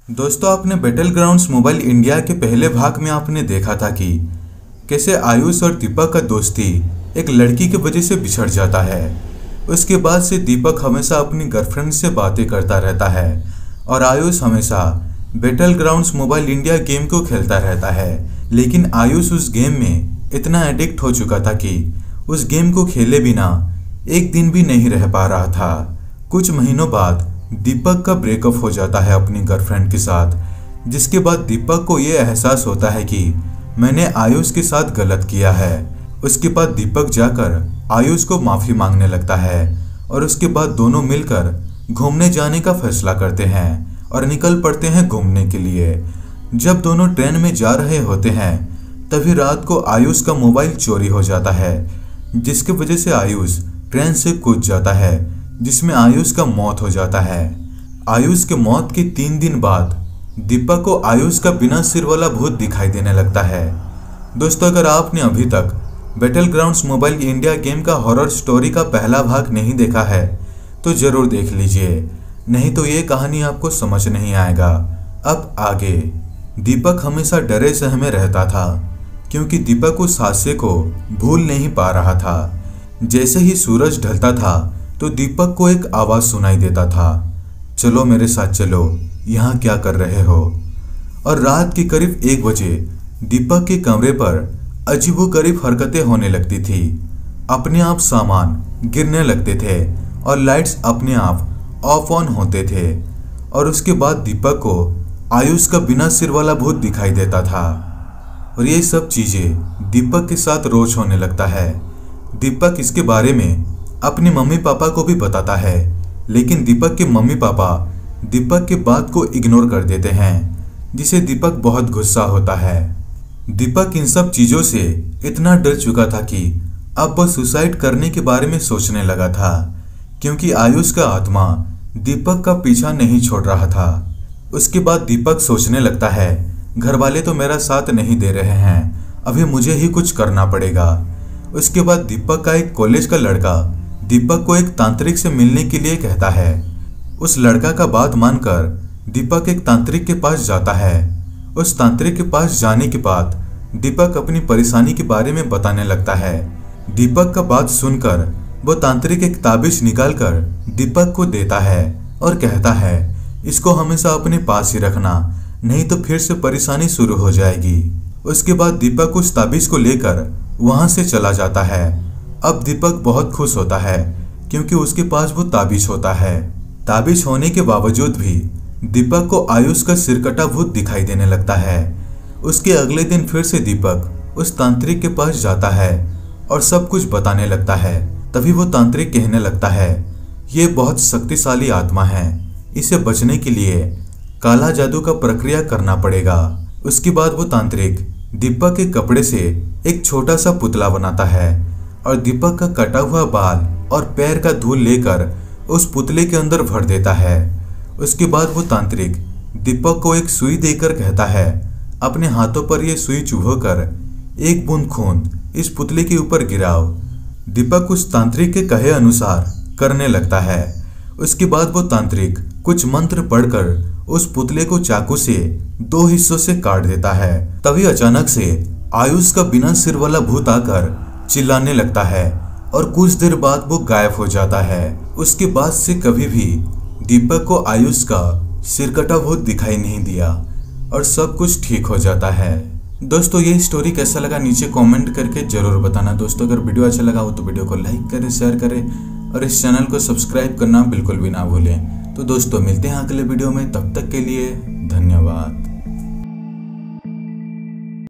दोस्तों, आपने battle grounds mobile India के पहले भाग में आपने देखा था कि कैसे आयुष और दीपक का दोस्ती एक लड़की की वजह से बिछड़ जाता है। उसके बाद से दीपक हमेशा अपनी गर्लफ्रेंड से बातें करता रहता है और आयुष हमेशा battle grounds mobile India game को खेलता रहता है। लेकिन आयुष उस गेम में इतना एडिक्ट हो चुका था कि उस गेम को खेले बिना एक दिन भी नहीं रह पा रहा था। कुछ महीनों बाद दीपक का ब्रेकअप हो जाता है अपनी गर्लफ्रेंड के साथ, जिसके बाद दीपक को ये एहसास होता है कि मैंने आयुष के साथ गलत किया है। उसके बाद दीपक जाकर आयुष को माफ़ी मांगने लगता है और उसके बाद दोनों मिलकर घूमने जाने का फैसला करते हैं और निकल पड़ते हैं घूमने के लिए। जब दोनों ट्रेन में जा रहे होते हैं तभी रात को आयुष का मोबाइल चोरी हो जाता है, जिसकी वजह से आयुष ट्रेन से कूद जाता है, जिसमें आयुष का मौत हो जाता है। आयुष के मौत के 3 दिन बाद दीपक को आयुष का बिना सिर वाला भूत दिखाई देने लगता है। दोस्तों, अगर आपने अभी तक battle grounds mobile India game का हॉरर स्टोरी का पहला भाग नहीं देखा है तो ज़रूर देख लीजिए, नहीं तो ये कहानी आपको समझ नहीं आएगा। अब आगे दीपक हमेशा डरे सहमे रहता था क्योंकि दीपक उस हादसे को भूल नहीं पा रहा था। जैसे ही सूरज ढलता था तो दीपक को एक आवाज़ सुनाई देता था, चलो मेरे साथ चलो, यहाँ क्या कर रहे हो। और रात के करीब 1 बजे दीपक के कमरे पर अजीबोगरीब हरकतें होने लगती थी। अपने आप सामान गिरने लगते थे और लाइट्स अपने आप ऑफ ऑन होते थे। और उसके बाद दीपक को आयुष का बिना सिर वाला भूत दिखाई देता था। और ये सब चीज़ें दीपक के साथ रोज होने लगता है। दीपक इसके बारे में अपने मम्मी पापा को भी बताता है, लेकिन दीपक के मम्मी पापा दीपक के बात को इग्नोर कर देते हैं, जिसे दीपक बहुत गुस्सा होता है। दीपक इन सब चीज़ों से इतना डर चुका था कि अब वह सुसाइड करने के बारे में सोचने लगा था, क्योंकि आयुष का आत्मा दीपक का पीछा नहीं छोड़ रहा था। उसके बाद दीपक सोचने लगता है, घर वाले तो मेरा साथ नहीं दे रहे हैं, अभी मुझे ही कुछ करना पड़ेगा। उसके बाद दीपक का एक कॉलेज का लड़का दीपक को एक तांत्रिक से मिलने के लिए कहता है। उस लड़का का बात मानकर दीपक एक तांत्रिक के पास जाता है। उस तांत्रिक के पास जाने के बाद दीपक अपनी परेशानी के बारे में बताने लगता है। दीपक का बात सुनकर वो तांत्रिक एक ताबीज निकालकर दीपक को देता है और कहता है, इसको हमेशा अपने पास ही रखना, नहीं तो फिर से परेशानी शुरू हो जाएगी। उसके बाद दीपक उस ताबीज को लेकर वहां से चला जाता है। अब दीपक बहुत खुश होता है क्योंकि उसके पास वो ताबीज होता है। ताबीज होने के बावजूद भी दीपक को आयुष का सिरकटा भूत दिखाई देने लगता है। उसके अगले दिन फिर से दीपक उस तांत्रिक के पास जाता है और सब कुछ बताने लगता है। तभी वो तांत्रिक कहने लगता है, ये बहुत शक्तिशाली आत्मा है, इसे बचने के लिए काला जादू का प्रक्रिया करना पड़ेगा। उसके बाद वो तांत्रिक दीपक के कपड़े से एक छोटा सा पुतला बनाता है और दीपक का कटा हुआ बाल और पैर का धूल लेकर उस पुतले के अंदर भर देता है। उसके बाद वो तांत्रिक दीपक को एक सुई देकर कहता है, अपने हाथों पर यह सुई चुभोकर 1 बूंद खून इस पुतले के ऊपर गिराओ। दीपक उस तांत्रिक के कहे अनुसार करने लगता है। उसके बाद वो तांत्रिक कुछ मंत्र पढ़कर उस पुतले को चाकू से 2 हिस्सों से काट देता है। तभी अचानक से आयुष का बिना सिर वाला भूत आकर चिल्लाने लगता है और कुछ देर बाद वो गायब हो जाता है। उसके बाद से कभी भी दीपक को आयुष का सिरकटा भूत दिखाई नहीं दिया और सब कुछ ठीक हो जाता है। दोस्तों, ये स्टोरी कैसा लगा नीचे कमेंट करके जरूर बताना। दोस्तों, अगर वीडियो अच्छा लगा हो तो वीडियो को लाइक करें, शेयर करें और इस चैनल को सब्सक्राइब करना बिल्कुल भी ना भूलें। तो दोस्तों, मिलते हैं अगले वीडियो में, तब तक के लिए धन्यवाद।